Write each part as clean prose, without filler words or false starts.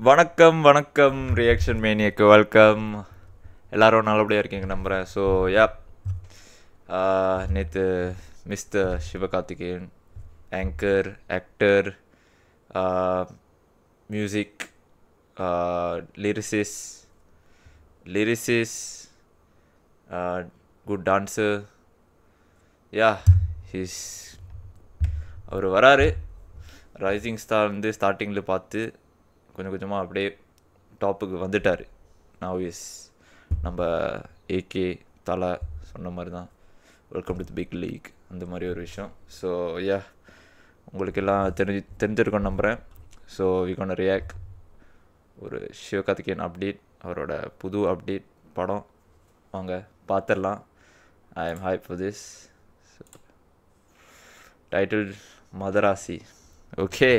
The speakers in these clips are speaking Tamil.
வணக்கம் வணக்கம் ரியாக்ஷன் மேனியக்கு வெல்கம். எல்லாரும் நல்லபடியாக இருக்கீங்க நம்புகிறேன். ஸோ நேற்று mister Sivakarthikeyan anchor actor music lyricist good dancer அவர் வராரு. ரைசிங் ஸ்டார் வந்து ஸ்டார்டிங்கில் பார்த்து கொஞ்சம் கொஞ்சமாக அப்படியே டாப்புக்கு வந்துட்டார். நவ் இஸ் நம்ம ஏகே தலை சொன்ன மாதிரி தான் welcome to the big league அந்த மாதிரி ஒரு விஷயம். ஸோ உங்களுக்கெல்லாம் தெரிஞ்சிருக்கோன்னு நம்புகிறேன். ஸோ வி கோன் ரியாக்ட் ஒரு சிவகார்த்திகேயன் அப்டேட், அவரோட புது அப்டேட் படம். வாங்க பார்த்துடலாம். I am hype for this. Title Madrasi. Okay,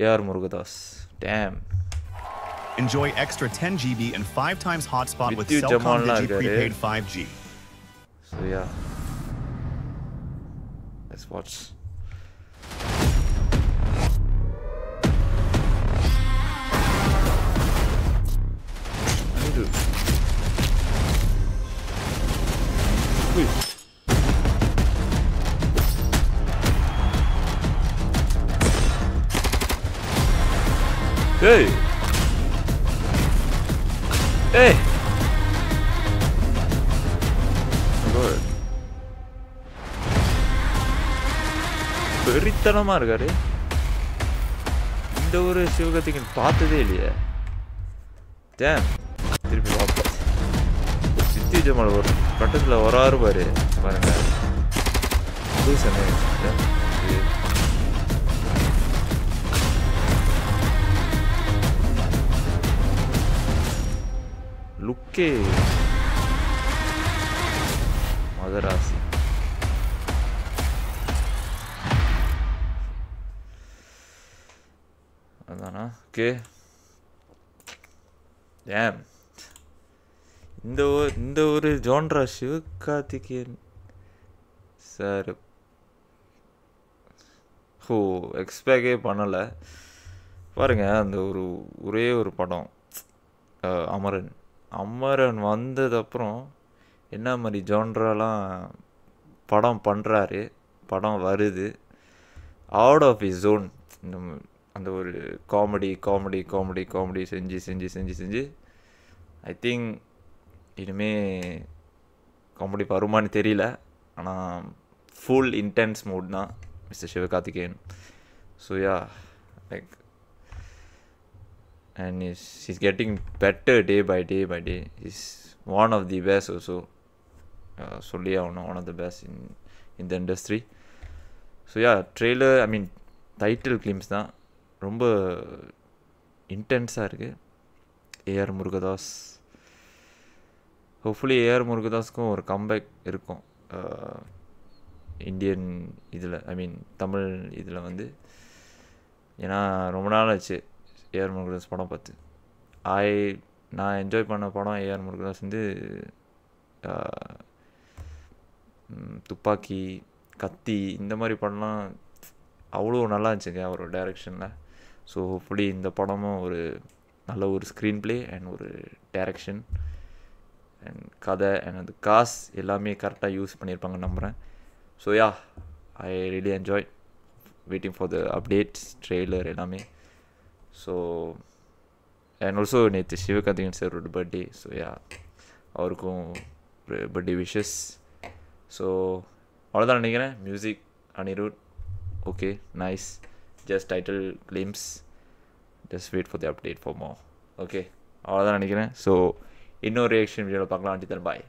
AR Murugadas. Damn. Enjoy extra 10 GB and 5 times hotspot with you Cellcom Jamal Digi prepaid 5G. So let's watch. Hey! Hey! Good. வெறித்தனமாக இருக்காரு. இந்த ஒரு சிவகார்த்திகேயன் பார்த்ததே இல்லையே. டேம், திருப்பி வாபஸ். சித்தி ஜமால் ஒரு கட்டத்தில் வராரு பாருங்க. லுக்கே மதராசி. அதானா? ஓகே. ஏன் இந்த ஒரு ஜோன்ரா சிவகார்த்திகேயன் சார் எக்ஸ்பெக்டே பண்ணலை பாருங்க. அந்த ஒரே ஒரு படம் அமரன் வந்ததுக்கப்புறம் என்ன மாதிரி ஜான்ராலாம் படம் பண்ணுறாரு, படம் வருது. Out of is zone. அந்த ஒரு காமெடி செஞ்சு ஐ திங்க் இனிமே காமெடி வருமானு தெரியல. ஆனால் ஃபுல் இன்டென்ஸ் மூட் தான் mister Sivakarthikeyan. So like and he's getting better day by day. He's one of the best also. Solli one of the best in the industry. So trailer, I mean title glimpse தான் ரொம்ப இன்டென்ஸாக இருக்குது. AR Murugadas. ஹோப்ஃபுல்லி AR Murugadasக்கும் ஒரு கம்பேக் இருக்கும் இந்தியன் இதில், ஐ மீன் தமிழ் இதில் வந்து. ஏன்னா ரொம்ப நாள் ஆச்சு AR Murugadas படம் பார்த்து. நான் என்ஜாய் பண்ண படம் AR Murugadas வந்து துப்பாக்கி, கத்தி, இந்த மாதிரி படம்லாம் அவ்வளோ நல்லா இருந்துச்சுங்க அவரோட டைரக்ஷனில். ஸோ ஹோப்ஃபுல்லி இந்த படமும் ஒரு நல்ல ஒரு ஸ்க்ரீன் ப்ளே அண்ட் ஒரு டைரக்ஷன் அண்ட் கதை அண்ட் அந்த காசு எல்லாமே கரெக்டாக யூஸ் பண்ணியிருப்பாங்கன்னு நம்புகிறேன். So I really enjoy waiting for the updates, trailer எல்லாமே. ஸோ அண்ட் ஆல்சோ நேற்று சிவகார்த்திகேயன் சாரோட பர்த்டே. ஸோ அவருக்கும் ஒரு பர்த்டே விஷஸ். ஸோ அவ்வளோதான் நினைக்கிறேன். Music Anirudh. Okay, nice. Just title glimpse. Just wait for the update for more. Okay, அவ்வளோதான் நினைக்கிறேன். ஸோ இன்னொரு ரியாக்ஷன் வீடியோவில் பார்க்கலாம். அண்டில் தென் பாய்.